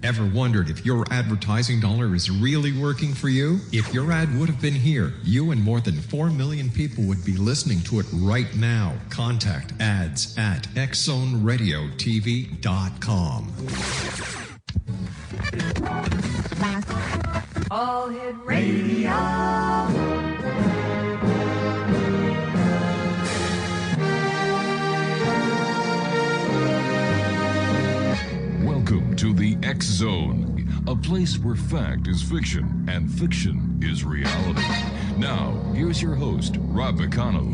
Ever wondered if your advertising dollar is really working for you? If your ad would have been here, you and more than 4 million people would be listening to it right now. Contact ads at xzoneradiotv.com. All Hit Radio. Welcome to the X Zone, a place where fact is fiction and fiction is reality. Now, here's your host, Rob McConnell.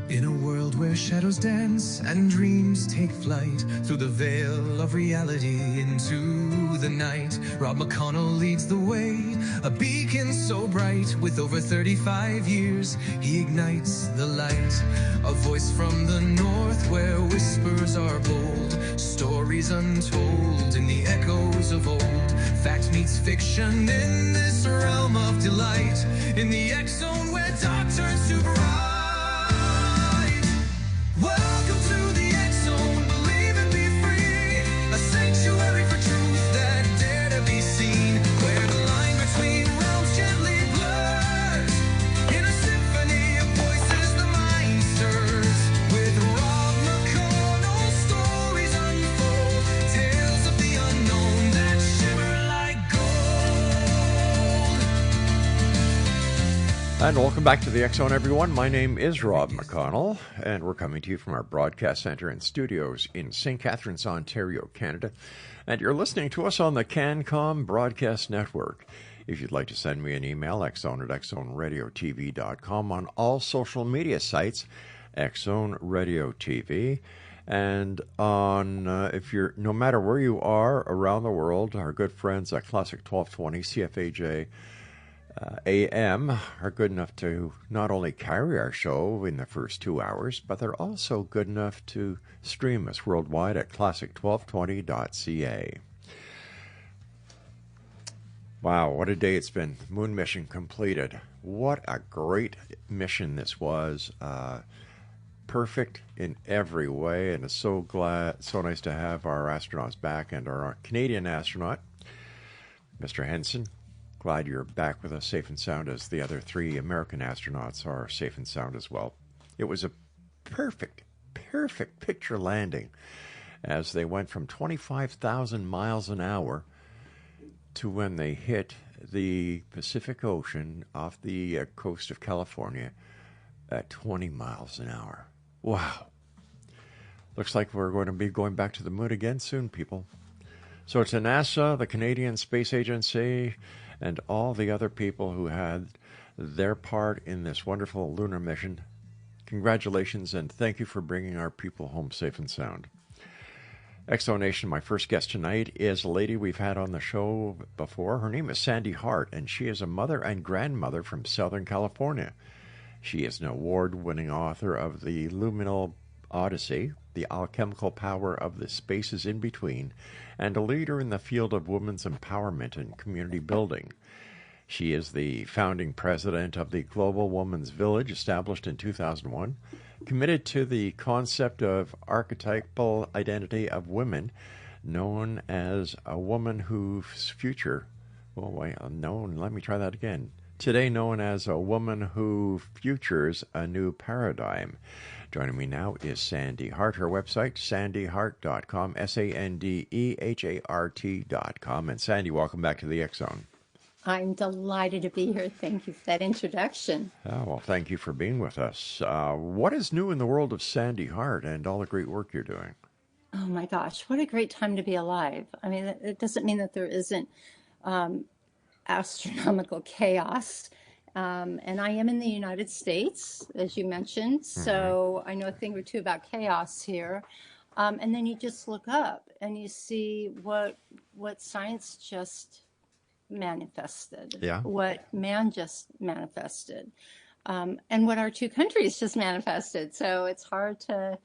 In a world where shadows dance and dreams take flight through the veil of reality into the night, Rob McConnell leads the way, a beacon so bright. With over 35 years, he ignites the light. A voice from the north where whispers are bold, stories untold in the echoes of old. Fact meets fiction in this realm of delight, in the X Zone where dark turns to bright. Welcome to the X Zone, believe and be free, a sanctuary for truth that dare to be seen, where the line between realms gently blurs, in a symphony of voices the mind stirs, with Rob McConnell stories unfold, tales of the unknown that shimmer like gold. And welcome back to the X Zone, everyone. My name is Rob McConnell, and we're coming to you from our broadcast center and studios in St. Catharines, Ontario, Canada. And you're listening to us on the CanCom Broadcast Network. If you'd like to send me an email, xzone@xzoneradiotv.com, on all social media sites, Xzone Radio TV. And on, if you're, no matter where you are around the world, our good friends at Classic 1220, CFAJ, AM are good enough to not only carry our show in the first 2 hours, but they're also good enough to stream us worldwide at classic1220.ca. Wow, what a day it's been. Moon mission completed. What a great mission this was. Perfect in every way, and it's so nice to have our astronauts back, and our Canadian astronaut, Mr. Henson. Glad you're back with us safe and sound, as the other 3 American astronauts are safe and sound as well. It was a perfect picture landing as they went from 25,000 miles an hour to when they hit the Pacific Ocean off the coast of California at 20 miles an hour. Wow. Looks like we're going to be going back to the moon again soon, people. So to NASA, the Canadian Space Agency, and all the other people who had their part in this wonderful lunar mission, congratulations, and thank you for bringing our people home safe and sound. X-Zone Nation, my first guest tonight is a lady we've had on the show before. Her name is Sande Hart, and she is a mother and grandmother from Southern California. She is an award-winning author of the Liminal Odyssey, The Alchemical Power of the Spaces in Between, and a leader in the field of women's empowerment and community building. She is the founding president of the Global Women's Village, established in 2001, committed to the concept of archetypal identity of women, known as a woman whose future, today known as a woman who futures a new paradigm. Joining me now is Sande Hart. Her website, sandehart.com, SandeHart.com. And Sande, welcome back to the X Zone. I'm delighted to be here. Thank you for that introduction. Oh, well, thank you for being with us. What is new in the world of Sande Hart and all the great work you're doing? Oh, my gosh. What a great time to be alive. I mean, it doesn't mean that there isn't astronomical chaos. And I am in the United States, as you mentioned, so I know a thing or two about chaos here. And then you just look up and you see what science just manifested, what man just manifested, and what our 2 countries just manifested. So it's hard to,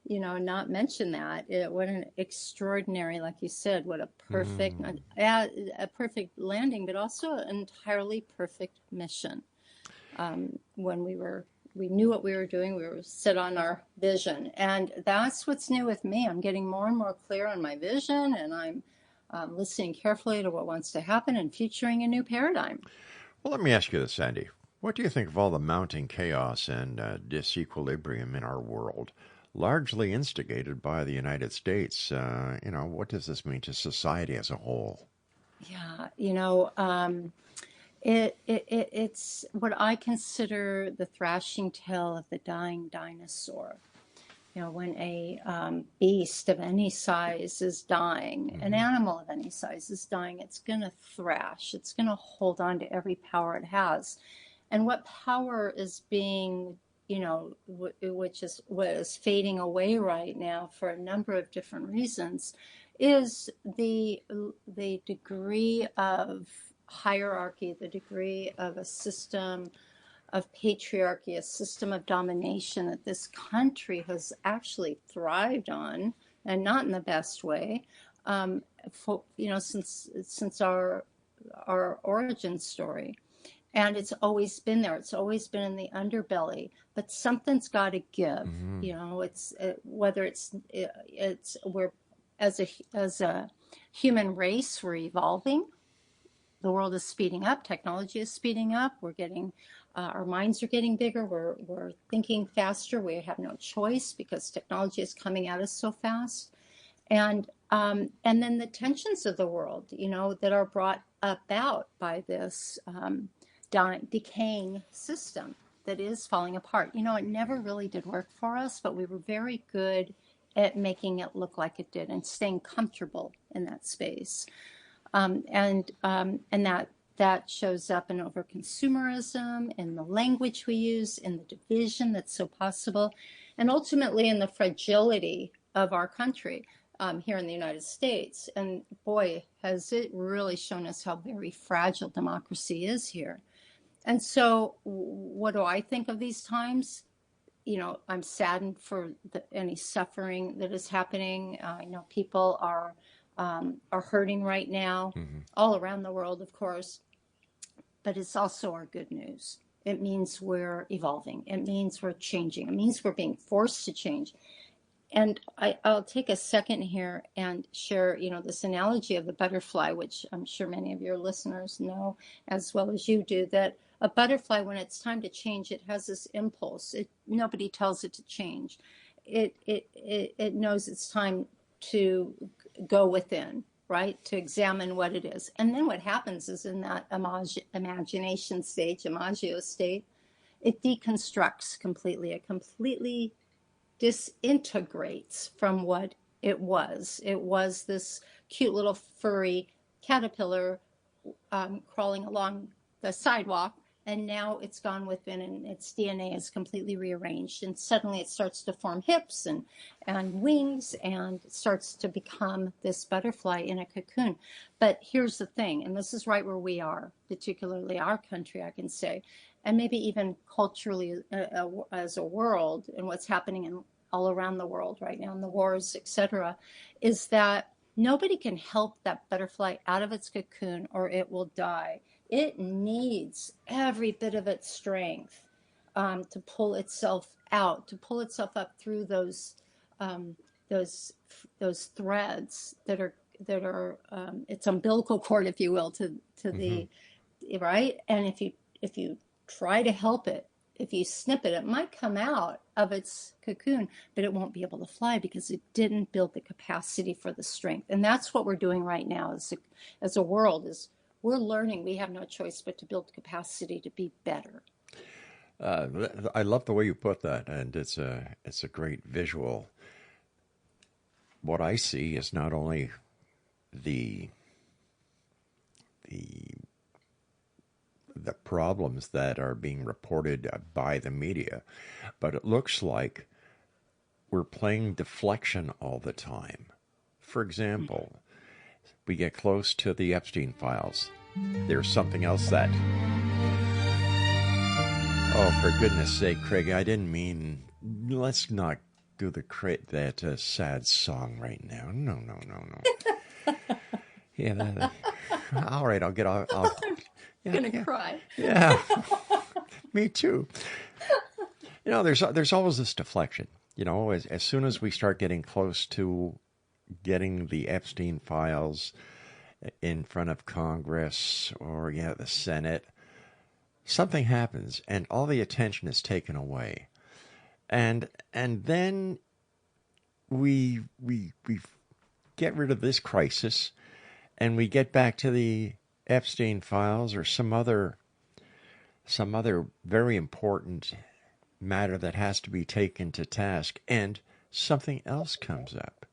not mention that. What an extraordinary, like you said, what a perfect, a perfect landing, but also an entirely perfect mission. when we knew what we were doing. We were set on our vision. And that's what's new with me. I'm getting more and more clear on my vision, and I'm listening carefully to what wants to happen and featuring a new paradigm. Well, let me ask you this, Sandy. What do you think of all the mounting chaos and disequilibrium in our world, largely instigated by the United States? What does this mean to society as a whole? Yeah, it's what I consider the thrashing tale of the dying dinosaur. When a beast of any size is dying, an animal of any size is dying, it's going to thrash. It's going to hold on to every power it has. And what power is being, which is what is fading away right now for a number of different reasons, is the degree of hierarchy, the degree of a system of patriarchy, a system of domination that this country has actually thrived on, and not in the best way, since our origin story. And it's always been there. It's always been in the underbelly. But something's got to give. Whether it's we're as a human race, we're evolving. The world is speeding up. Technology is speeding up. We're getting, our minds are getting bigger. We're thinking faster. We have no choice because technology is coming at us so fast. And then the tensions of the world, that are brought about by this decaying system that is falling apart. It never really did work for us, but we were very good at making it look like it did and staying comfortable in that space. And that shows up in over-consumerism, in the language we use, in the division that's so possible, and ultimately in the fragility of our country here in the United States. And boy, has it really shown us how very fragile democracy is here. And so what do I think of these times? I'm saddened for any suffering that is happening. People are hurting right now, all around the world, of course. But it's also our good news. It means we're evolving. It means we're changing. It means we're being forced to change. And I'll take a second here and share, this analogy of the butterfly, which I'm sure many of your listeners know as well as you do, that a butterfly, when it's time to change, it has this impulse. Nobody tells it to change. It knows it's time to go within, right? To examine what it is. And then what happens is in that imagination stage, imagio state, it deconstructs completely. It completely disintegrates from what it was. It was this cute little furry caterpillar crawling along the sidewalk, and now it's gone within and its DNA is completely rearranged, and suddenly it starts to form hips and wings and starts to become this butterfly in a cocoon. But here's the thing, and this is right where we are, particularly our country, I can say, and maybe even culturally as a world, and what's happening all around the world right now in the wars, etc., is that nobody can help that butterfly out of its cocoon or it will die. It needs every bit of its strength to pull itself out, to pull itself up through those threads that are its umbilical cord, if you will, to the right. And if you try to help it, if you snip it, it might come out of its cocoon, but it won't be able to fly because it didn't build the capacity for the strength. And that's what we're doing right now as a world, is we're learning we have no choice but to build capacity to be better. I love the way you put that, and it's a great visual. What I see is not only the problems that are being reported by the media, but it looks like we're playing deflection all the time. For example, we get close to the Epstein files. There's something else that... Oh, for goodness sake, Craig, I didn't mean... Let's not do that sad song right now. No. Yeah, all right, I'll get off. I'm going to cry. Yeah. Me too. There's always this deflection. As soon as we start getting close to getting the Epstein files in front of Congress or the Senate, something happens and all the attention is taken away. And then we get rid of this crisis and we get back to the Epstein files or some other very important matter that has to be taken to task, and something else comes up.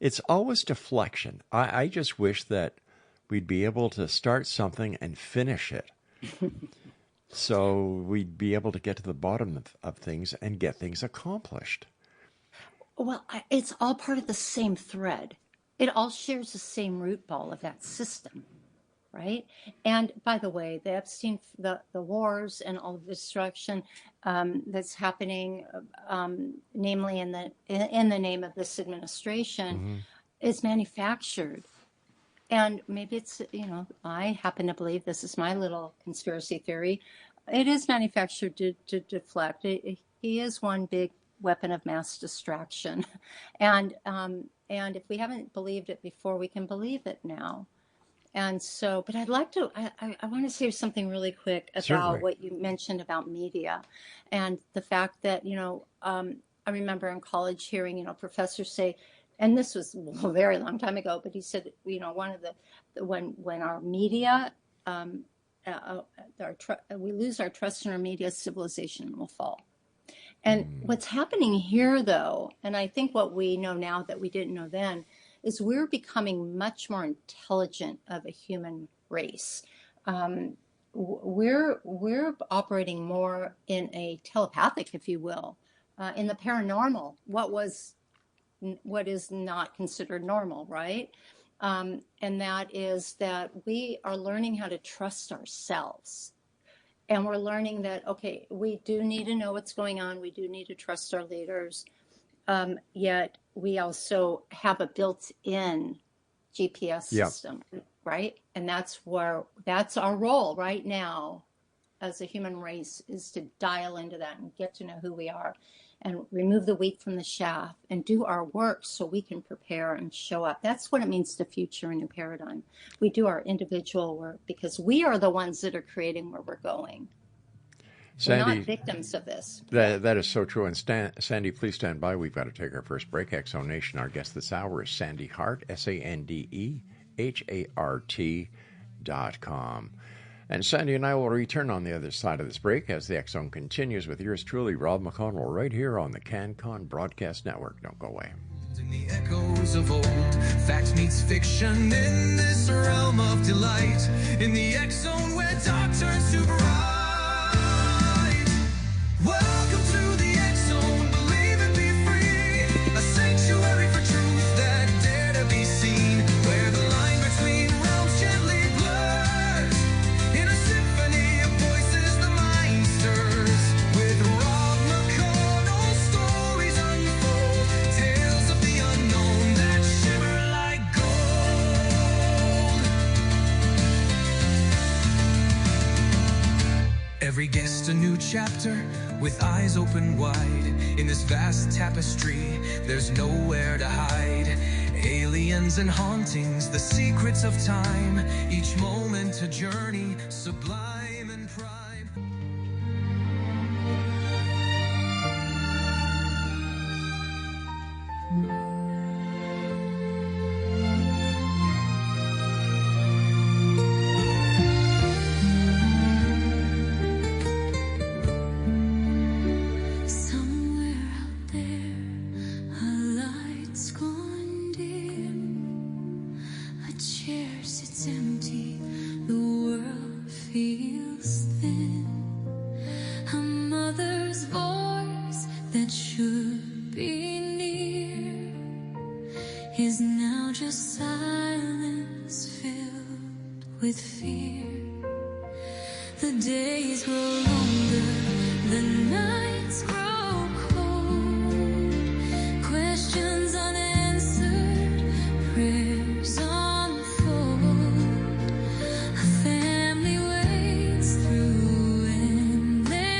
It's always deflection. I just wish that we'd be able to start something and finish it. So we'd be able to get to the bottom of things and get things accomplished. Well, it's all part of the same thread. It all shares the same root ball of that system, right? And by the way, the Epstein, the wars and all of the destruction that's happening, namely in the name of this administration, is manufactured. And maybe it's, I happen to believe, this is my little conspiracy theory, it is manufactured to deflect. He is one big weapon of mass distraction. And if we haven't believed it before, we can believe it now. And so, but I'd like to, I want to say something really quick about Certainly. what you mentioned about media and the fact that, I remember in college hearing, professors say, and this was a very long time ago, but he said, one of when our media, we lose our trust in our media, civilization will fall. And what's happening here, though, and I think what we know now that we didn't know then, is we're becoming much more intelligent of a human race. We're operating more in a telepathic, if you will, in the paranormal. What is not considered normal, right? And that is that we are learning how to trust ourselves. And we're learning that, okay, we do need to know what's going on. We do need to trust our leaders. Yet we also have a built-in GPS system, right? And that's our role right now as a human race, is to dial into that and get to know who we are and remove the wheat from the chaff and do our work so we can prepare and show up. That's what it means to future a new paradigm. We do our individual work because we are the ones that are creating where we're going. Sandy, we're not victims of this. That is so true. And Sandy, please stand by. We've got to take our first break. X-Zone Nation, our guest this hour is Sande Hart, SandeHart.com. And Sandy and I will return on the other side of this break as the X-Zone continues with yours truly, Rob McConnell, right here on the CanCon Broadcast Network. Don't go away. In the echoes of old, fact meets fiction in this realm of delight. In the X-Zone where dark turns to bright. Welcome to the X-Zone, believe and be free. A sanctuary for truth that dare to be seen. Where the line between realms gently blurs. In a symphony of voices the mind stirs. With Rob McConnell, stories unfold. Tales of the unknown that shimmer like gold. Every guest a new chapter, with eyes open wide. In this vast tapestry, there's nowhere to hide. Aliens and hauntings, the secrets of time. Each moment a journey, sublime and prime. Somewhere out there, a light's gone dim. A chair sits empty, the world feels thin. A mother's voice that should be near is now just silence filled with fear. The days grow longer, the nights grow cold. Questions unanswered, prayers unfold. A family waits through endless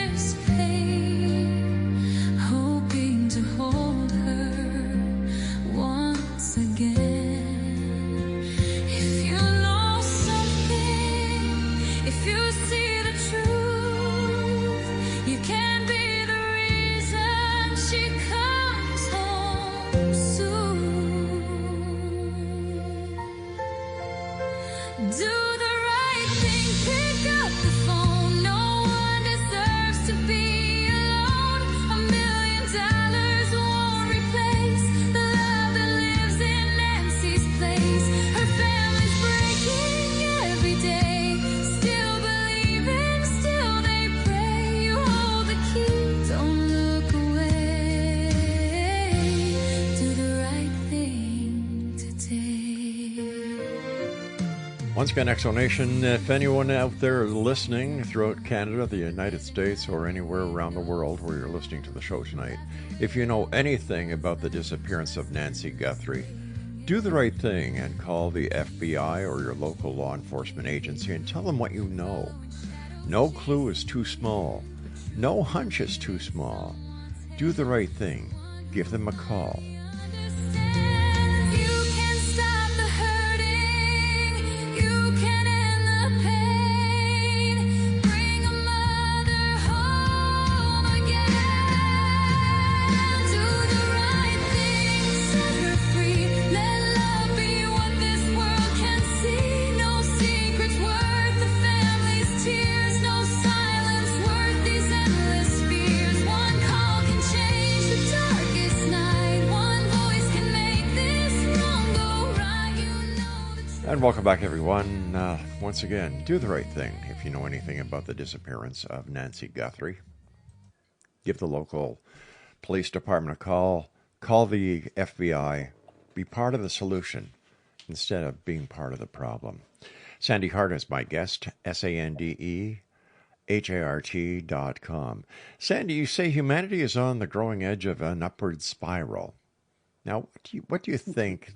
Once again, Exonation, if anyone out there listening throughout Canada, the United States, or anywhere around the world where you're listening to the show tonight, if you know anything about the disappearance of Nancy Guthrie, do the right thing and call the FBI or your local law enforcement agency and tell them what you know. No clue is too small. No hunch is too small. Do the right thing. Give them a call. And welcome back, everyone. Once again, do the right thing. If you know anything about the disappearance of Nancy Guthrie, give the local police department a call. Call the FBI. Be part of the solution instead of being part of the problem. Sande Hart is my guest, SandeHart.com. Sande, you say humanity is on the growing edge of an upward spiral. Now, what do you think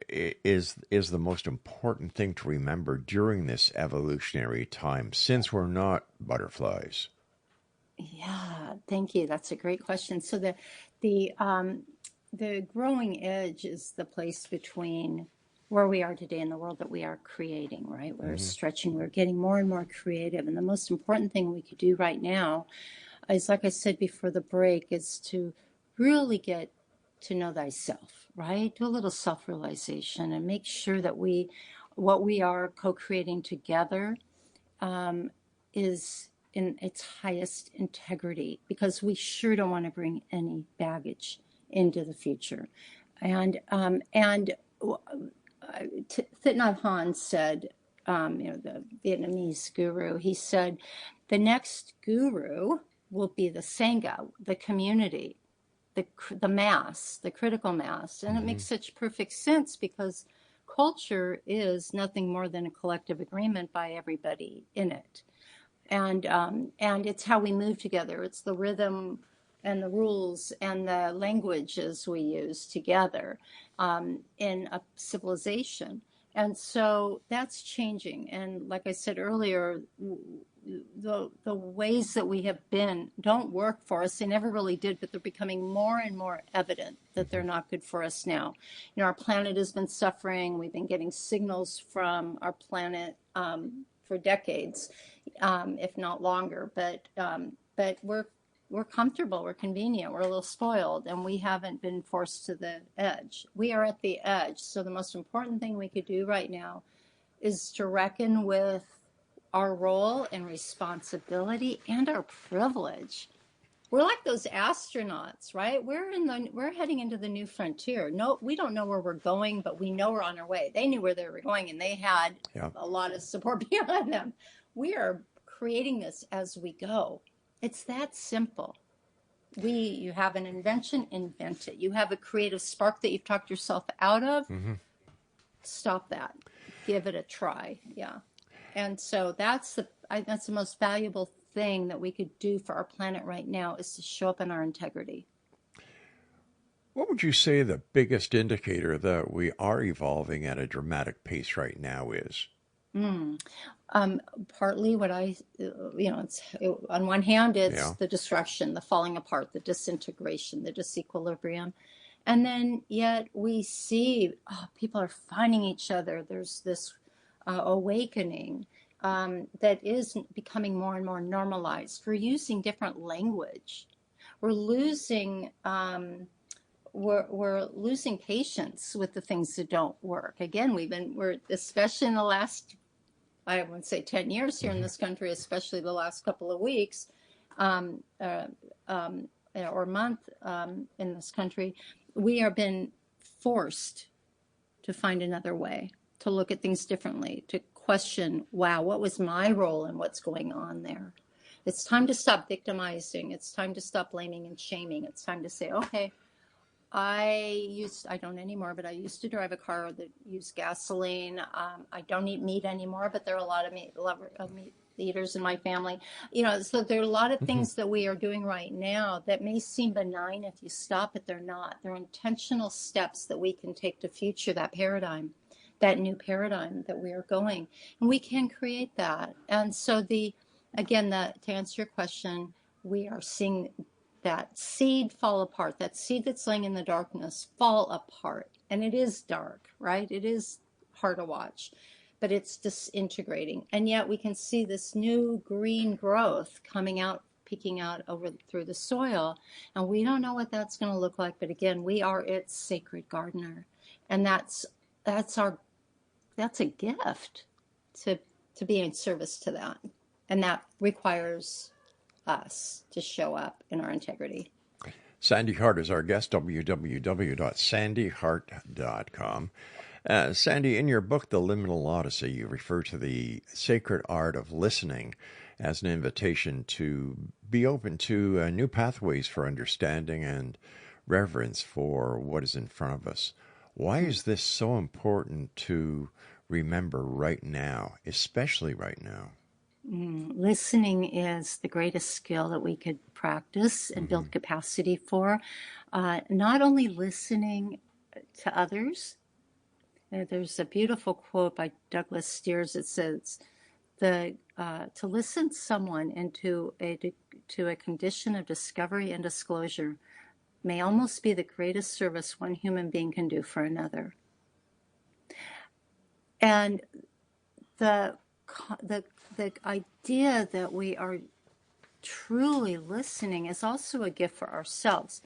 is the most important thing to remember during this evolutionary time, since we're not butterflies? Yeah, thank you. That's a great question. So the growing edge is the place between where we are today and the world that we are creating, right? We're stretching, we're getting more and more creative. And the most important thing we could do right now is, like I said before the break, is to really get to know thyself, right? Do a little self-realization and make sure that what we are co-creating together is in its highest integrity, because we sure don't want to bring any baggage into the future. And Thich Nhat Hanh said, the Vietnamese guru, he said, the next guru will be the Sangha, the community, the mass, the critical mass. And it makes such perfect sense, because culture is nothing more than a collective agreement by everybody in it. And it's how we move together. It's the rhythm and the rules and the languages we use together in a civilization. And so that's changing. And like I said earlier, the ways that we have been don't work for us. They never really did, but they're becoming more and more evident that they're not good for us now. Our planet has been suffering. We've been getting signals from our planet for decades, if not longer. But we're comfortable, we're convenient, we're a little spoiled, and we haven't been forced to the edge. We are at the edge. So the most important thing we could do right now is to reckon with our role and responsibility and our privilege. We're like those astronauts, right? We're heading into the new frontier. No, we don't know where we're going, but we know we're on our way. They knew where they were going, and they had a lot of support behind them. We are creating this as we go. It's that simple. You have an invention, invent it. You have a creative spark that you've talked yourself out of. Stop that. Give it a try. Yeah. And so that's the most valuable thing that we could do for our planet right now, is to show up in our integrity. What would you say the biggest indicator that we are evolving at a dramatic pace right now is? Partly what on one hand, it's the destruction, the falling apart, the disintegration, the disequilibrium. And then yet we see people are finding each other. There's this awakening that is becoming more and more normalized. We're using different language. We're losing we're losing patience with the things that don't work. Again, we're especially in the last, I wouldn't say 10 years here in this country, especially the last couple of weeks or month in this country, we have been forced to find another way, to look at things differently, to question, wow, what was my role in what's going on there? It's time to stop victimizing. It's time to stop blaming and shaming. It's time to say, okay, I don't anymore, but I used to drive a car that used gasoline. I don't eat meat anymore, but there are a lot of meat eaters in my family. So there are a lot of things that we are doing right now that may seem benign if you stop, but they're not. They're intentional steps that we can take to future that paradigm, that new paradigm that we are going. And we can create that. And so to answer your question, we are seeing that seed fall apart, that seed that's laying in the darkness fall apart. And it is dark, right? It is hard to watch, but it's disintegrating. And yet we can see this new green growth coming out, peeking out through the soil. And we don't know what that's going to look like. But again, we are its sacred gardener. And that's a gift to be in service to that. And that requires us to show up in our integrity. Sande Hart is our guest, www.sandehart.com. Sande, in your book, The Liminal Odyssey, you refer to the sacred art of listening as an invitation to be open to new pathways for understanding and reverence for what is in front of us. Why is this so important to remember right now, especially right now? Listening is the greatest skill that we could practice and build capacity for. Not only listening to others. There's a beautiful quote by Douglas Steers that says, to listen to someone into a condition of discovery and disclosure may almost be the greatest service one human being can do for another. And the idea that we are truly listening is also a gift for ourselves.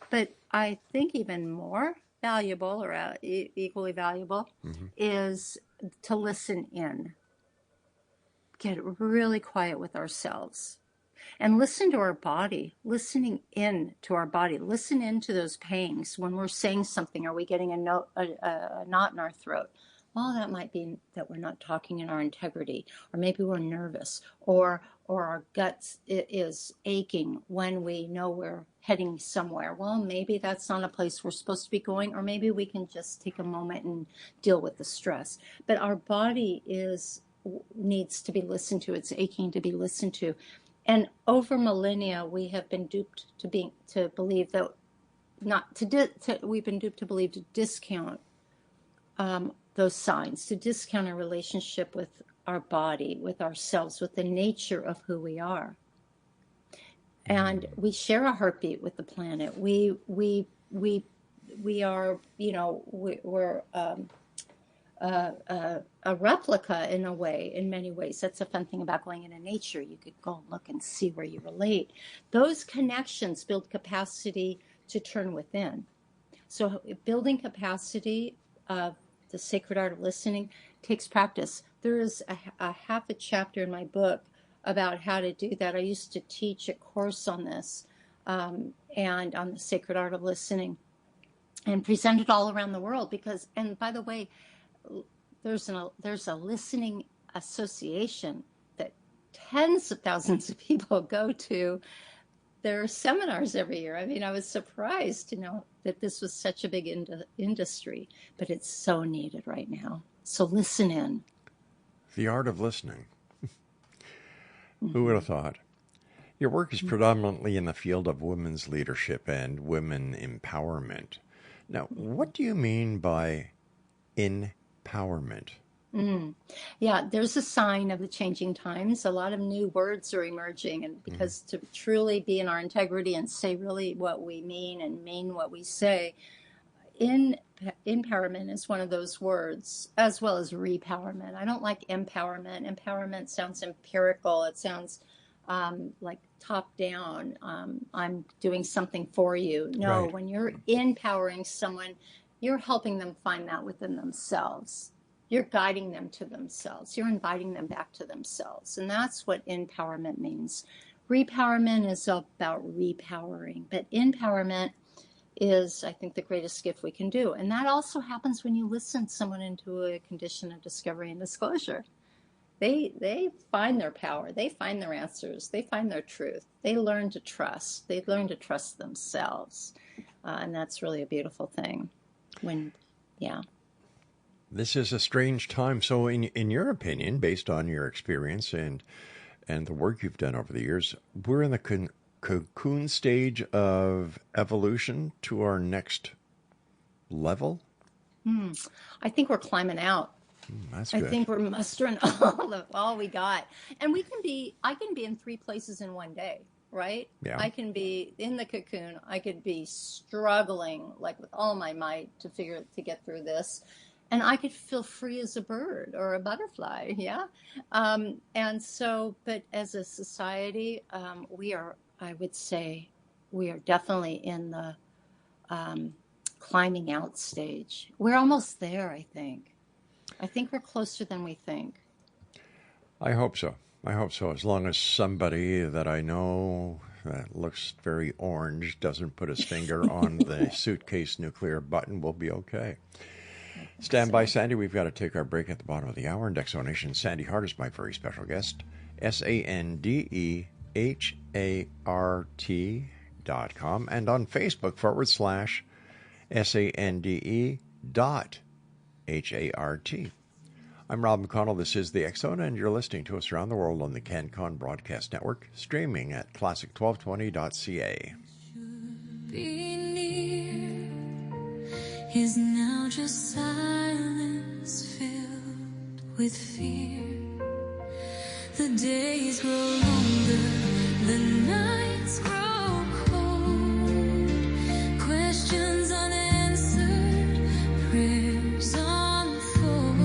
But I think even more valuable, or equally valuable, is to listen in. Get really quiet with ourselves and listen to our body, listening in to our body. Listen into those pangs when we're saying something. Are we getting a knot in our throat? Well, that might be that we're not talking in our integrity, or maybe we're nervous, or our guts is aching when we know we're heading somewhere. Well, maybe that's not a place we're supposed to be going, or maybe we can just take a moment and deal with the stress. But our body needs to be listened to. It's aching to be listened to. And over millennia, we have been duped to believe that we've been duped to believe to discount those signs, to discount our relationship with our body, with ourselves, with the nature of who we are. And we share a heartbeat with the planet. We are, we're a replica in a way, in many ways. That's a fun thing about going into nature. You could go and look and see where you relate. Those connections build capacity to turn within. So building capacity of the sacred art of listening takes practice. There is a half a chapter in my book about how to do that. I used to teach a course on this and on the sacred art of listening, and present it all around the world because, and by the way, there's a listening association that tens of thousands of people go to their seminars every year. I mean, I was surprised to know that this was such a big industry, but it's so needed right now. So listen in. The art of listening. Who would have thought? Your work is predominantly in the field of women's leadership and women empowerment. Now, what do you mean by empowerment? Yeah, there's a sign of the changing times. A lot of new words are emerging, and because to truly be in our integrity and say really what we mean and mean what we say, empowerment is one of those words, as well as repowerment. I don't like empowerment. Empowerment sounds empirical. It sounds like top down. I'm doing something for you. No, Right. When you're empowering someone, you're helping them find that within themselves. You're guiding them to themselves. You're inviting them back to themselves. And that's what empowerment means. Repowerment is about repowering, but empowerment is, I think, the greatest gift we can do. And that also happens when you listen someone into a condition of discovery and disclosure. They find their power. They find their answers. They find their truth. They learn to trust. They learn to trust themselves. And that's really a beautiful thing. Yeah. This is a strange time. So, in your opinion, based on your experience and the work you've done over the years, we're in the cocoon stage of evolution to our next level? I think we're climbing out. That's I good. think we're mustering all we got. And I can be in 3 places in one day, right? Yeah. I can be in the cocoon. I could be struggling like with all my might to get through this. And I could feel free as a bird or a butterfly. Yeah. And so, but as a society, I would say we are definitely in the climbing out stage. We're almost there, I think. I think we're closer than we think. I hope so. As long as somebody that I know that looks very orange doesn't put his finger on the suitcase nuclear button, we'll be okay. Stand by, Sandy. We've got to take our break at the bottom of the hour. In Exonation, Sande Hart is my very special guest. SandeHart.com and on Facebook /SandeHart. I'm Rob McConnell. This is the X Zone, and you're listening to us around the world on the CanCon Broadcast Network, streaming at classic1220.ca. Be near is now just silence filled with fear. The days grow longer, the nights grow cold. Questions unanswered, prayers unfold.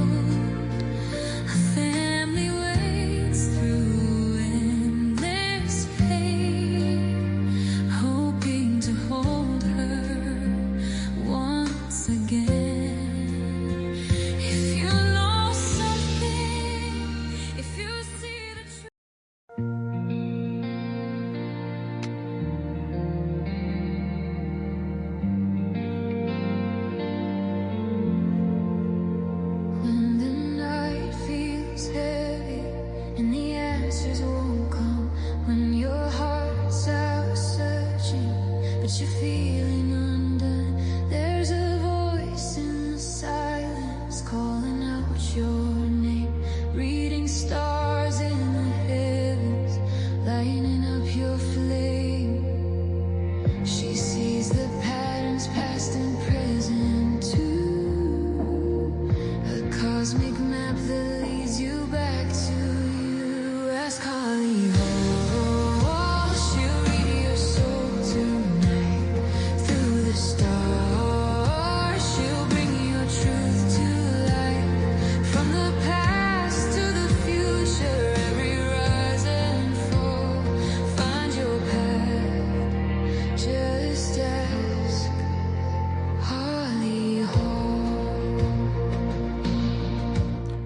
A family waits through endless pain, hoping to hold her once again. If you know something, if you see the truth. When the night feels heavy and the answers won't come, when your heart's out searching but you're feeling undone, there's a voice in the silence calling out your name, reading stars in the heavens, lighting up your flame. She sees the patterns past and present too, a cosmic map that leads you back to you. Ask Holly Hall, she'll read your soul tonight. Through the stars, she'll bring your truth to life. From the past to the future, every rise and fall, find your path. Just ask Holly Hall.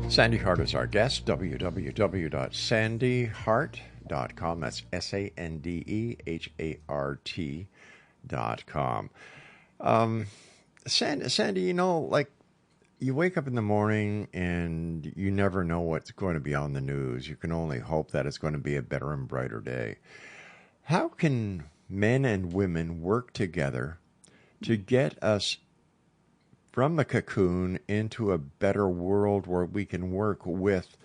Sande Hart is our guest. www.sandehart.com. That's SandeHart.com. Sandy, like you wake up in the morning and you never know what's going to be on the news. You can only hope that it's going to be a better and brighter day. How can men and women work together to get us from the cocoon into a better world where we can work with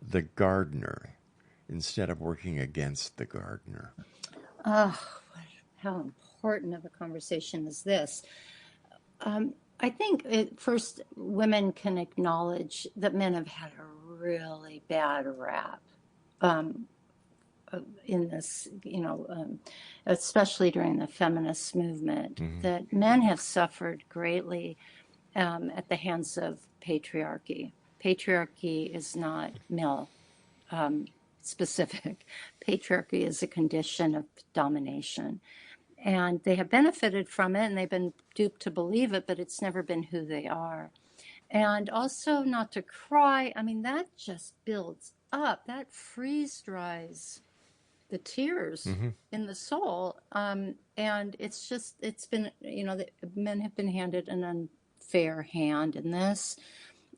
the gardener instead of working against the gardener? Oh, how important of a conversation is this? I think first women can acknowledge that men have had a really bad rap in this, especially during the feminist movement, that men have suffered greatly at the hands of patriarchy. Patriarchy is not male specific. Patriarchy is a condition of domination. And they have benefited from it, and they've been duped to believe it, but it's never been who they are. And also not to cry. I mean, that just builds up. That freeze dries the tears in the soul. And it's been, the men have been handed an unfair hand in this,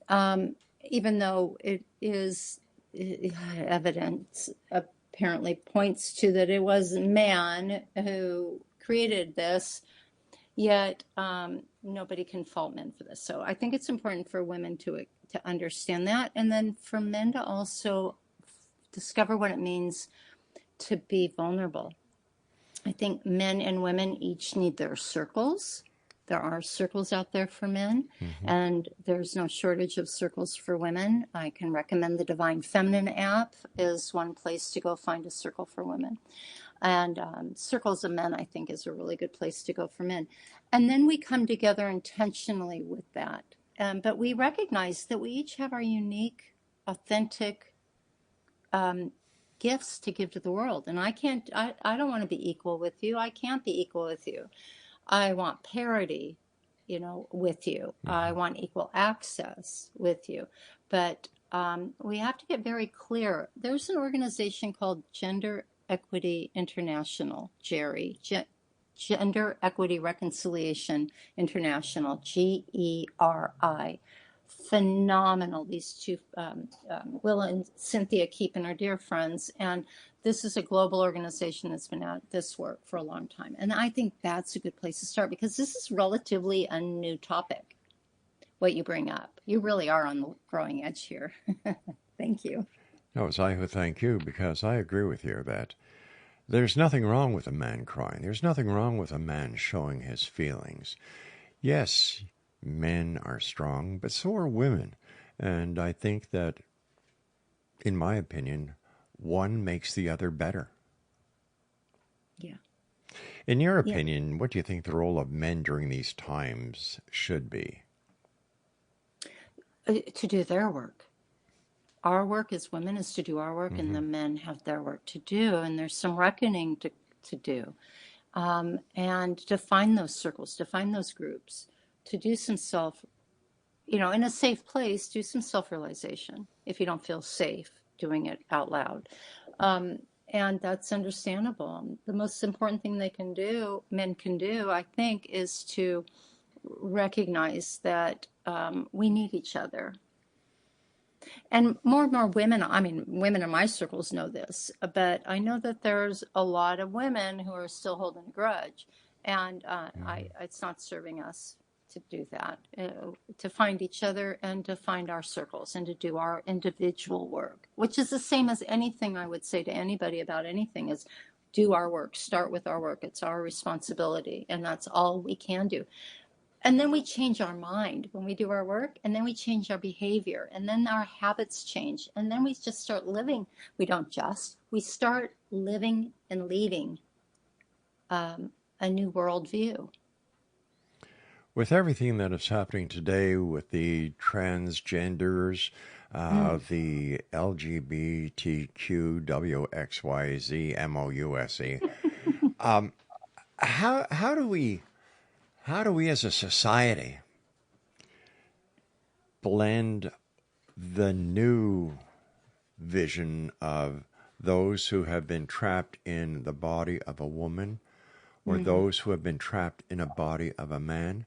even though it is evidence apparently points to that it was man who created this. yet nobody can fault men for this. So I think it's important for women to understand that, and then for men to also discover what it means to be vulnerable. I think men and women each need their circles. There are circles out there for men, and there's no shortage of circles for women. I can recommend the Divine Feminine app is one place to go find a circle for women. And Circles of Men, I think, is a really good place to go for men. And then we come together intentionally with that. But we recognize that we each have our unique, authentic gifts to give to the world. And I don't want to be equal with you. I can't be equal with you. I want parity, with you. I want equal access with you. But we have to get very clear. There's an organization called Gender Equity International, GERI, Gender Equity Reconciliation International, GERI. Phenomenal. These two, Willa and Cynthia Keepin, are dear friends. And this is a global organization that's been at this work for a long time. And I think that's a good place to start because this is relatively a new topic, what you bring up. You really are on the growing edge here. Thank you. No, it's I who thank you, because I agree with you that there's nothing wrong with a man crying. There's nothing wrong with a man showing his feelings. Yes, men are strong, but so are women. And I think that, in my opinion, one makes the other better. Yeah. In your opinion, what do you think the role of men during these times should be? To do their work. Our work as women is to do our work, and the men have their work to do. And there's some reckoning to do. And to find those circles, to find those groups, to do some in a safe place, do some self-realization if you don't feel safe doing it out loud. And that's understandable. The most important thing men can do, I think, is to recognize that we need each other. And more women, women in my circles know this, but I know that there's a lot of women who are still holding a grudge. And it's not serving us to do that, to find each other and to find our circles and to do our individual work, which is the same as anything I would say to anybody about anything is do our work, start with our work. It's our responsibility, and that's all we can do. And then we change our mind when we do our work, and then we change our behavior, and then our habits change, and then we just start living. We start living and leading a new worldview. With everything that is happening today with the transgenders, the LGBTQWXYZMOUSE, how do we as a society blend the new vision of those who have been trapped in the body of a woman or those who have been trapped in a body of a man,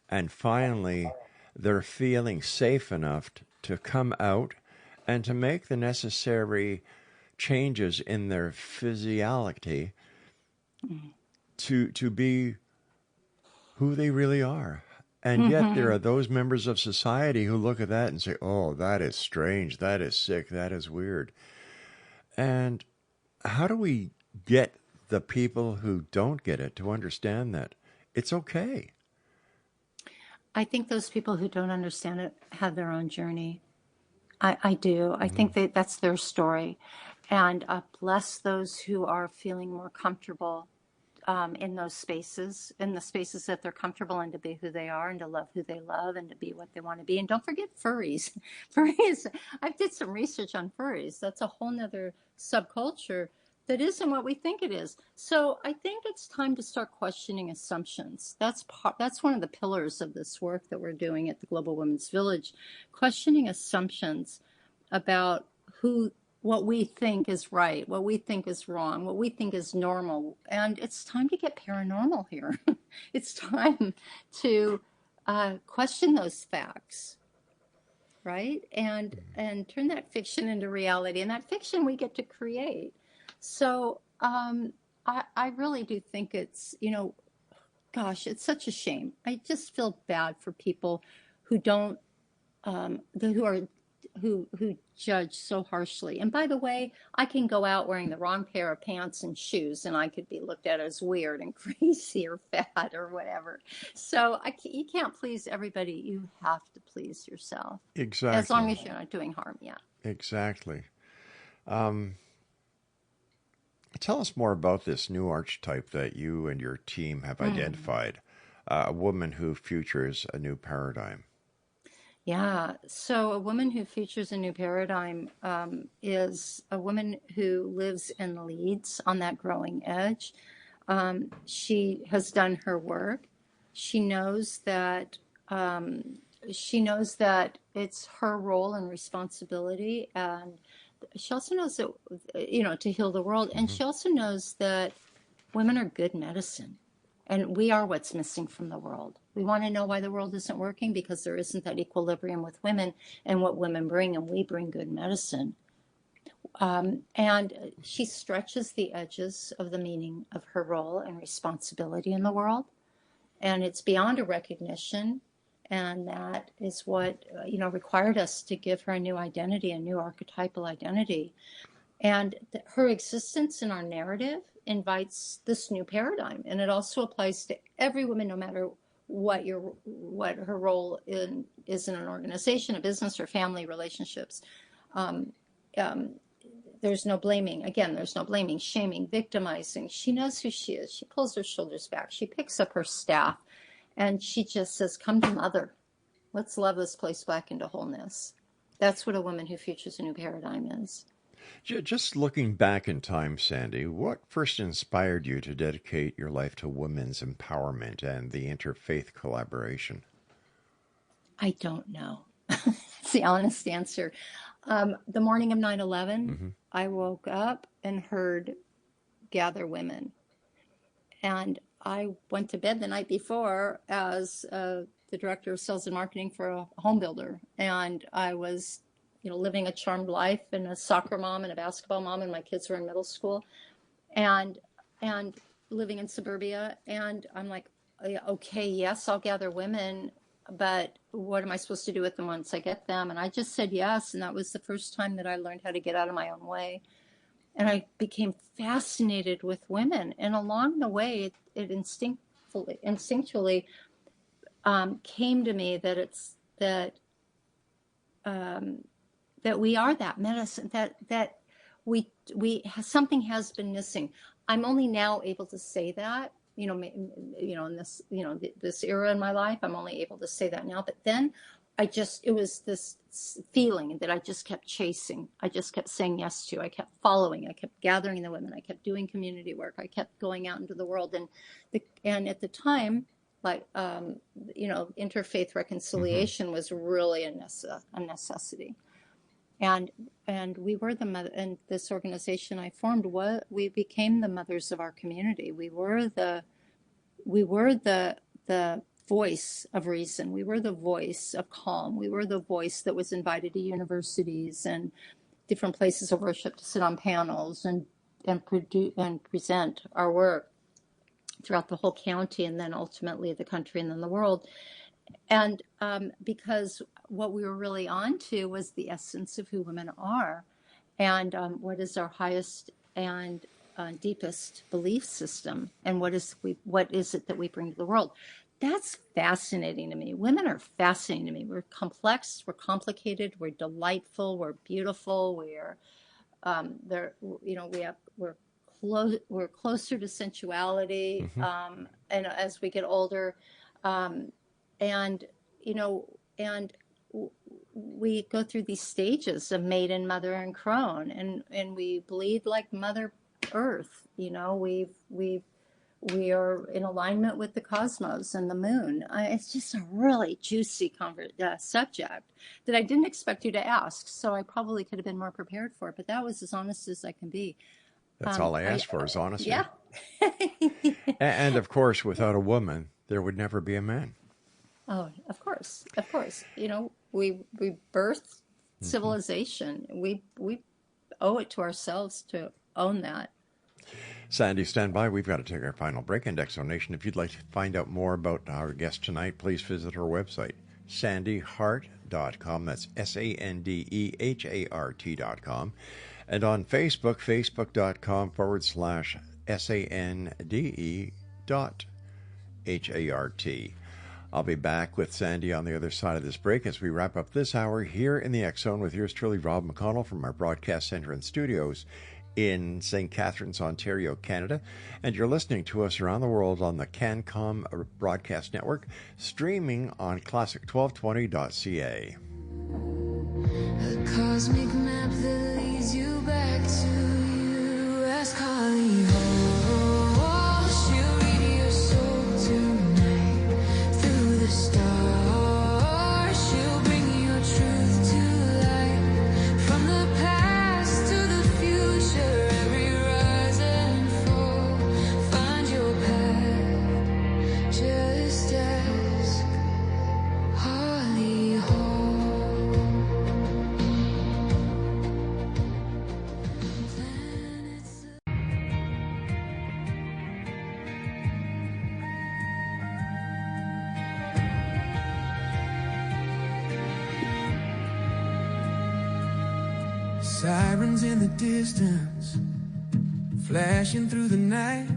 and finally they're feeling safe enough to come out and to make the necessary changes in their physiology to be who they really are. And yet there are those members of society who look at that and say, oh, that is strange, that is sick, that is weird. And how do we get the people who don't get it to understand that it's okay? I think those people who don't understand it have their own journey. I do. I think that's their story. And bless those who are feeling more comfortable in those spaces, in the spaces that they're comfortable in, to be who they are and to love who they love and to be what they want to be. And don't forget furries. Furries, I did some research on furries. That's a whole nother subculture that isn't what we think it is. So I think it's time to start questioning assumptions. That's one of the pillars of this work that we're doing at the Global Women's Village, questioning assumptions about what we think is right, what we think is wrong, what we think is normal. And it's time to get paranormal here. It's time to question those facts, right? And turn that fiction into reality. And that fiction we get to create. So I really do think it's, gosh, it's such a shame. I just feel bad for people who don't, who are, who judge so harshly. And by the way, I can go out wearing the wrong pair of pants and shoes, and I could be looked at as weird and crazy or fat or whatever. So you can't please everybody. You have to please yourself, as long Exactly. as you're not doing harm. Yeah. Exactly. Um, Tell us more about this new archetype that you and your team have identified, a woman who futures a new paradigm. Yeah. So a woman who features a new paradigm is a woman who lives and leads on that growing edge. She has done her work. She knows that it's her role and responsibility, and she also knows that to heal the world. And Hmm. she also knows that women are good medicine. And we are what's missing from the world. We want to know why the world isn't working because there isn't that equilibrium with women and what women bring, and we bring good medicine. And she stretches the edges of the meaning of her role and responsibility in the world. And it's beyond a recognition. And that is what, required us to give her a new identity, a new archetypal identity. And her existence in our narrative invites this new paradigm, and it also applies to every woman, no matter what her role is in an organization, a business, or family relationships. Um, um, there's no blaming. Again, there's no blaming, shaming, victimizing. She knows who she is. She pulls her shoulders back. She picks up her staff, and she just says, "Come to mother. Let's love this place back into wholeness." That's what a woman who futures a new paradigm is. Just looking back in time, Sandy, what first inspired you to dedicate your life to women's empowerment and the interfaith collaboration? I don't know. It's the honest answer. The morning of 9/11, Hmm. I woke up and heard "Gather Women." And I went to bed the night before as the director of sales and marketing for a home builder. And I was, living a charmed life, and a soccer mom and a basketball mom, and my kids were in middle school, and and living in suburbia. And I'm like, okay, yes, I'll gather women, but what am I supposed to do with them once I get them? And I just said yes, and that was the first time that I learned how to get out of my own way. And I became fascinated with women. And along the way, it instinctually came to me that um, that we are that medicine, that we something has been missing. I'm only now able to say that, in this, this era in my life, I'm only able to say that now. But then it was this feeling that I just kept chasing. I just kept saying yes to. I kept following. I kept gathering the women. I kept doing community work. I kept going out into the world. And at the time, like, interfaith Hmm. reconciliation was really a necessity. And we were the mother, and this organization I formed, we became the mothers of our community. We were the voice of reason. We were the voice of calm. We were the voice that was invited to universities and different places of worship to sit on panels and present our work throughout the whole county, and then ultimately the country, and then the world. And because what we were really on to was the essence of who women are, and what is our highest and deepest belief system, and what is it that we bring to the world. That's fascinating to me. Women are fascinating to me. We're complex, we're complicated, we're delightful, we're beautiful, we're there. We're closer to sensuality, Hmm. and as we get older, um, and you know, and we go through these stages of maiden, mother, and crone, and we bleed like Mother Earth. We are in alignment with the cosmos and the moon. It's just a really juicy subject that I didn't expect you to ask, so I probably could have been more prepared for it. But that was as honest as I can be. That's all I ask for is honesty. Yeah. And of course, without a woman, there would never be a man. Oh, of course, of course. We birthed Hmm. civilization. We owe it to ourselves to own that. Sandy, stand by. We've got to take our final break. And Exo Nation, if you'd like to find out more about our guest tonight, please visit our website, sandehart.com. That's SANDEHART.com. And on Facebook, facebook.com/SANDE.HART. I'll be back with Sandy on the other side of this break as we wrap up this hour here in the X Zone with yours truly, Rob McConnell, from our broadcast center and studios in St. Catharines, Ontario, Canada. And you're listening to us around the world on the CanCom Broadcast Network, streaming on classic1220.ca. A cosmic map that leads you back to you. Ask Holly Hall. She'll read your soul tonight through the stars. She'll bring your truth to light. From the past to the future, every rise and fall. Find your path. Just ask Holly Hall. Sirens in the distance, flashing through the night,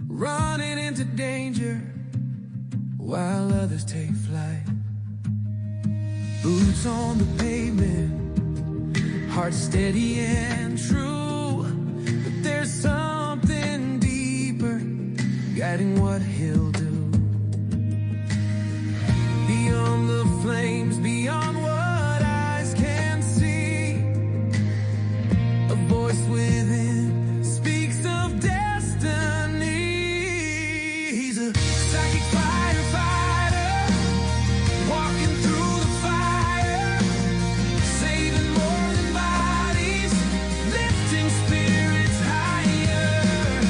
running into danger while others take flight. Boots on the pavement, heart steady and true, but there's something deeper guiding what he'll do. Beyond the flames, beyond what eyes can see, a voice within speaks of destiny. He's a psychic firefighter, walking through the fire, saving more than bodies, lifting spirits higher.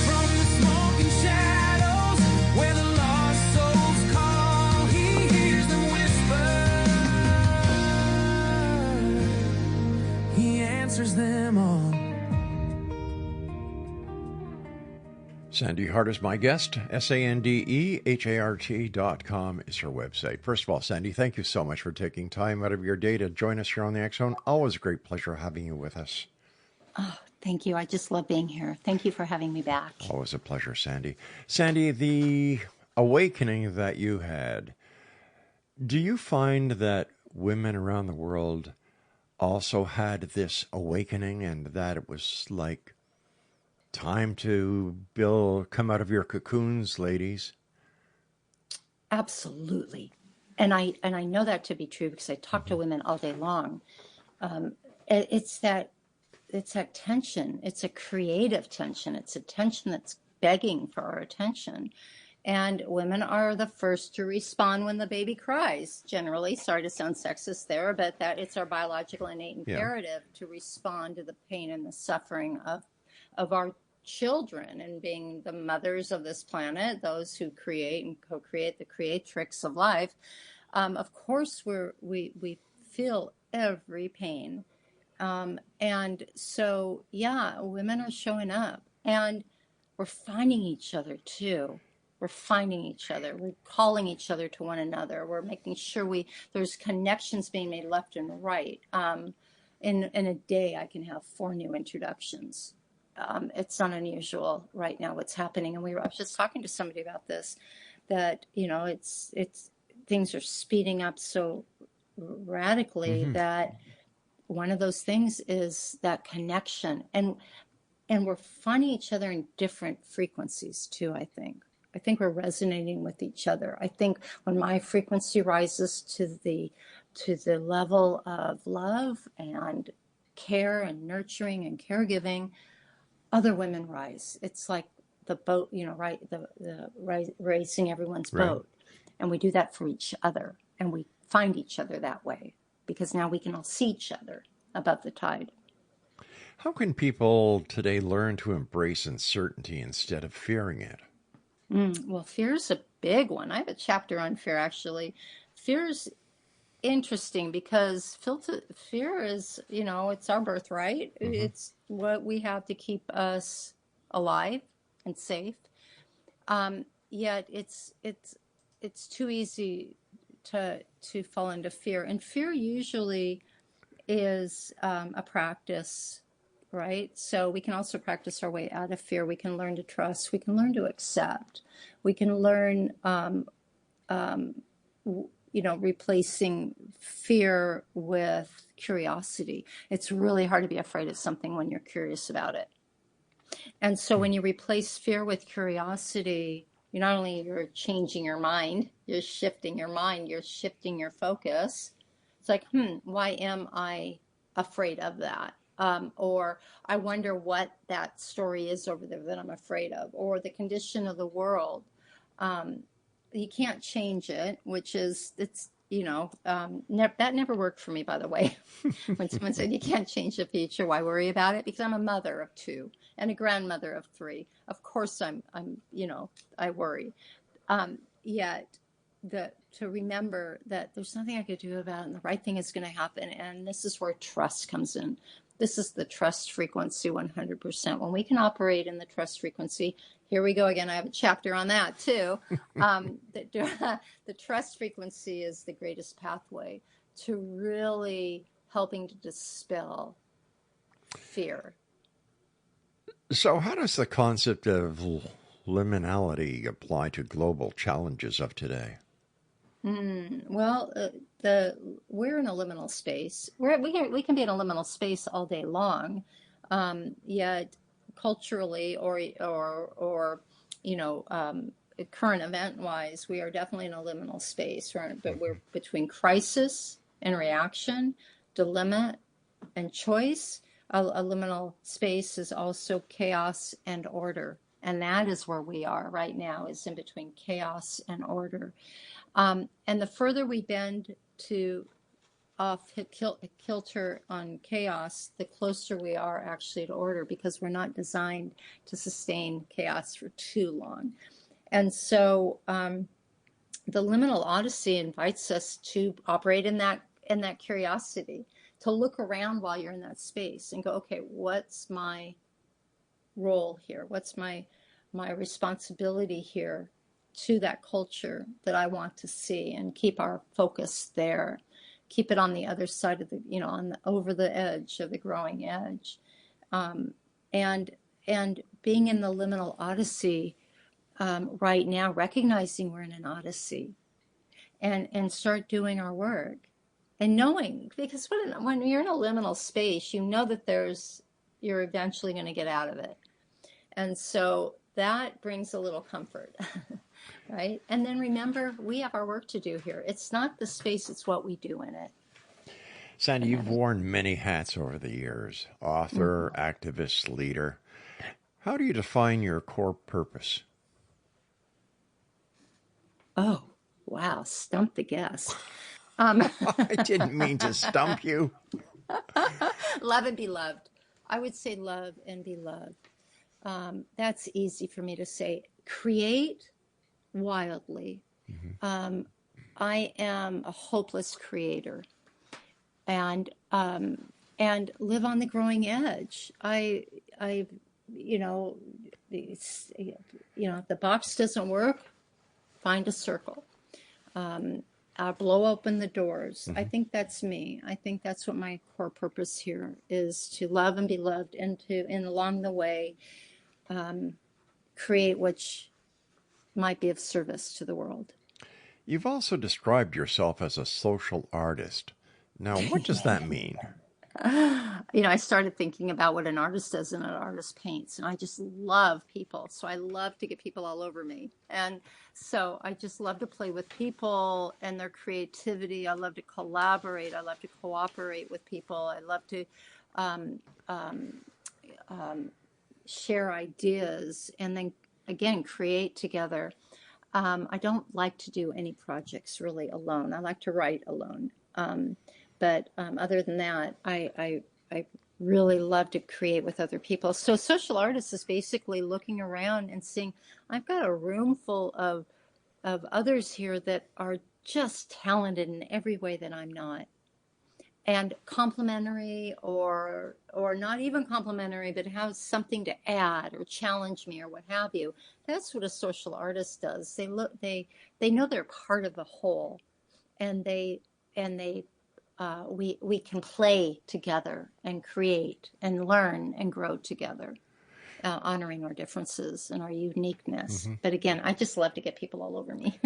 From the smoking shadows where the lost souls call, he hears them whisper. He answers them all. Sandy Hart is my guest. SANDEHART.com is her website. First of all, Sandy, thank you so much for taking time out of your day to join us here on the X Zone. Always a great pleasure having you with us. Oh, thank you. I just love being here. Thank you for having me back. Always a pleasure, Sandy. Sandy, the awakening that you had, do you find that women around the world also had this awakening and that it was like time to come out of your cocoons, ladies? Absolutely. And I know that to be true because I talk to women all day long. It's that tension. It's a creative tension. It's a tension that's begging for our attention. And women are the first to respond when the baby cries, generally. Sorry to sound sexist there, but that it's our biological innate imperative to respond to the pain and the suffering of our children, and being the mothers of this planet, those who create and co-create the creatrix of life. Of course, we feel every pain. And so, yeah, women are showing up, and we're finding each other too. We're finding each other. We're calling each other to one another. We're making sure there's connections being made left and right. In a day, I can have 4 new introductions. It's not unusual right now what's happening. And I was just talking to somebody about this, that, it's things are speeding up so radically that one of those things is that connection. And we're finding each other in different frequencies too, I think. I think we're resonating with each other. I think when my frequency rises to the level of love and care and nurturing and caregiving, other women rise. It's like the boat, right? Raising everyone's boat. And we do that for each other. And we find each other that way because now we can all see each other above the tide. How can people today learn to embrace uncertainty instead of fearing it? Well, fear is a big one. I have a chapter on fear, actually. Fear is interesting because fear is, it's our birthright. Mm-hmm. It's what we have to keep us alive and safe. Yet it's too easy to fall into fear, and fear usually is a practice, right? So we can also practice our way out of fear. We can learn to trust. We can learn to accept. We can learn, replacing fear with curiosity. It's really hard to be afraid of something when you're curious about it. And so when you replace fear with curiosity, you not only you're changing your mind, you're shifting your mind, you're shifting your focus. It's like, why am I afraid of that? Or I wonder what that story is over there that I'm afraid of, or the condition of the world. You can't change it, that never worked for me, by the way. When someone said you can't change the future, why worry about it? Because I'm a mother of 2 and a grandmother of 3. Of course I worry. Yet to remember that there's nothing I could do about it and the right thing is going to happen. And this is where trust comes in. This is the trust frequency 100%. When we can operate in the trust frequency, here we go again. I have a chapter on that too. The trust frequency is the greatest pathway to really helping to dispel fear. So how does the concept of liminality apply to global challenges of today? Well, we're in a liminal space. We can be in a liminal space all day long, yet culturally or current event wise, we are definitely in a liminal space. But we're between crisis and reaction, dilemma and choice. A liminal space is also chaos and order, and that is where we are right now. Is in between chaos and order. And the further we bend to off kilter on chaos, the closer we are actually to order, because we're not designed to sustain chaos for too long. And so the Liminal Odyssey invites us to operate in that curiosity, to look around while you're in that space and go, okay, what's my role here? What's my responsibility here to that culture that I want to see, and keep our focus there, keep it on the other side of over the edge of the growing edge, and being in the Liminal Odyssey right now, recognizing we're in an Odyssey, and start doing our work, and knowing, because when you're in a liminal space, you know that you're eventually going to get out of it, and so that brings a little comfort. Right? And then remember, we have our work to do here. It's not the space, it's what we do in it. Sande, you've worn many hats over the years: author, activist, leader. How do you define your core purpose? Oh, wow. Stump the guest. I didn't mean to stump you. Love and be loved. I would say love and be loved. That's easy for me to say. Create wildly. I am a hopeless creator, and live on the growing edge. If the box doesn't work, find a circle. I'll blow open the doors. I think that's me. I think that's what my core purpose here is: to love and be loved, and along the way, create which might be of service to the world. You've also described yourself as a social artist. Now, what does that mean? I started thinking about what an artist does, and an artist paints, and I just love people. So I love to get people all over me. And so I just love to play with people and their creativity. I love to collaborate. I love to cooperate with people. I love to share ideas, and then again, create together. I don't like to do any projects really alone. I like to write alone. But other than that, I really love to create with other people. So social artist is basically looking around and seeing, I've got a room full of others here that are just talented in every way that I'm not. And complimentary or not even complimentary, but have something to add or challenge me or what have you. That's what a social artist does. They know they're part of the whole, and we can play together and create and learn and grow together, honoring our differences and our uniqueness. But again, I just love to get people all over me.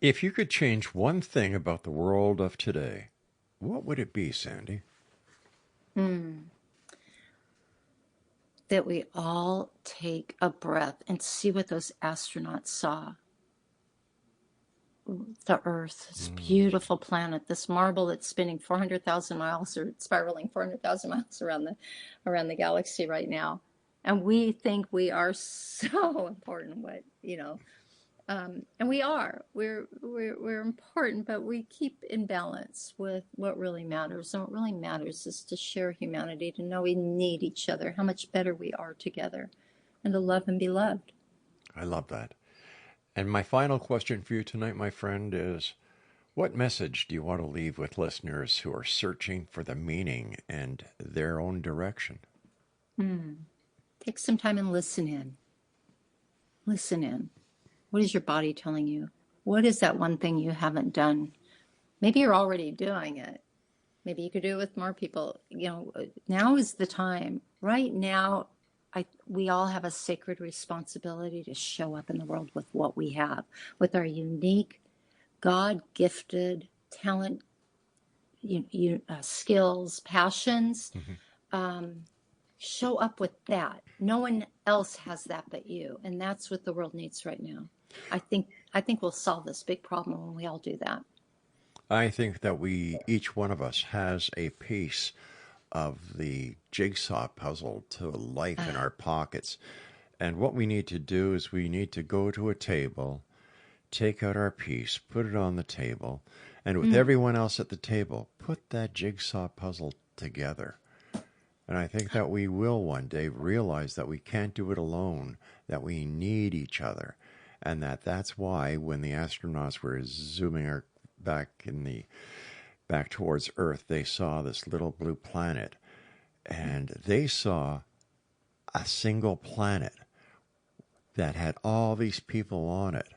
If you could change one thing about the world of today, what would it be, Sandy? That we all take a breath and see what those astronauts saw. The Earth, this beautiful planet, this marble that's spinning 400,000 miles or spiraling 400,000 miles around the galaxy right now. And we think we are so important, and we are. We're important, but we keep in balance with what really matters. And what really matters is to share humanity, to know we need each other, how much better we are together, and to love and be loved. I love that. And my final question for you tonight, my friend, is what message do you want to leave with listeners who are searching for the meaning and their own direction? Take some time and listen in. Listen in. What is your body telling you? What is that one thing you haven't done? Maybe you're already doing it. Maybe you could do it with more people. Now is the time. Right now, we all have a sacred responsibility to show up in the world with what we have, with our unique, God-gifted talent, skills, passions. Show up with that. No one else has that but you, and that's what the world needs right now. I think we'll solve this big problem when we all do that. I think that each one of us has a piece of the jigsaw puzzle to life in our pockets. And what we need to do is we need to go to a table, take out our piece, put it on the table, and with everyone else at the table, put that jigsaw puzzle together. And I think that we will one day realize that we can't do it alone, that we need each other. And that's why when the astronauts were zooming back towards Earth, they saw this little blue planet. And they saw a single planet that had all these people on it.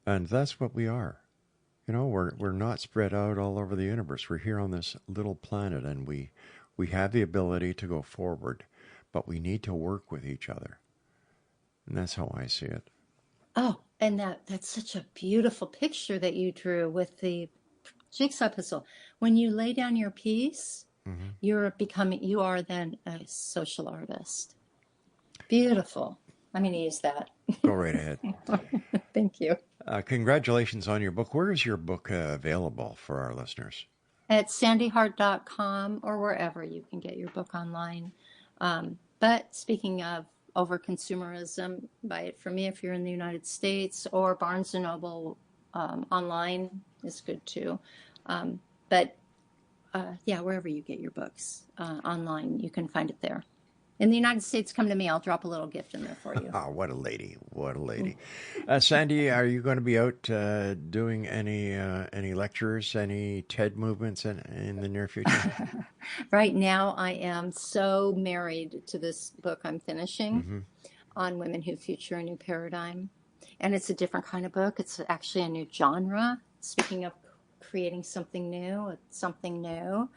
And that's what we are. We're not spread out all over the universe. We're here on this little planet, and we have the ability to go forward, but we need to work with each other. And that's how I see it. Oh, and that's such a beautiful picture that you drew with the jigsaw puzzle. When you lay down your piece, you are then a social artist. Beautiful. I'm going to use that. Go right ahead. Thank you. Congratulations on your book. Where is your book available for our listeners? At sandehart.com or wherever you can get your book online. But speaking of over-consumerism, buy it from me if you're in the United States, or Barnes & Noble online is good too. Wherever you get your books online, you can find it there. In the United States, come to me. I'll drop a little gift in there for you. Oh, what a lady. What a lady. Sandy, are you going to be out doing any lectures, any TED movements in the near future? Right now, I am so married to this book I'm finishing on women who future a new paradigm. And it's a different kind of book. It's actually a new genre. Speaking of creating something new, it's something new.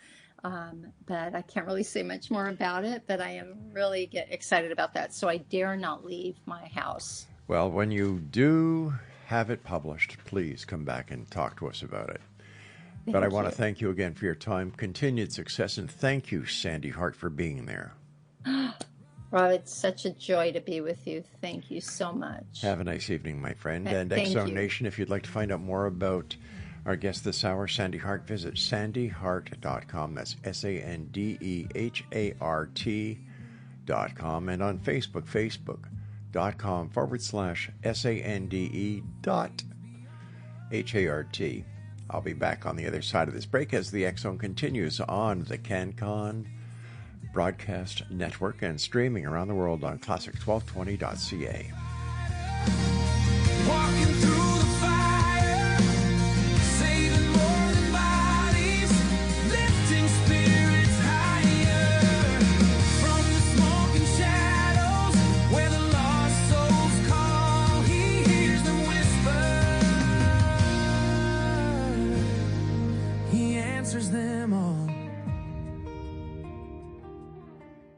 But I can't really say much more about it, but I am really excited about that. So I dare not leave my house. Well, when you do have it published, please come back and talk to us about it. But I want to thank you again for your time, continued success, and thank you, Sande Hart, for being there. Rob, it's such a joy to be with you. Thank you so much. Have a nice evening, my friend. And X-Zone Nation, if you'd like to find out more about our guest this hour, Sande Hart, visit sandehart.com. That's SANDEHART.com. And on Facebook, facebook.com/SANDE.HART. I'll be back on the other side of this break as the X-Zone continues on the CanCon Broadcast Network and streaming around the world on classic1220.ca. Walking through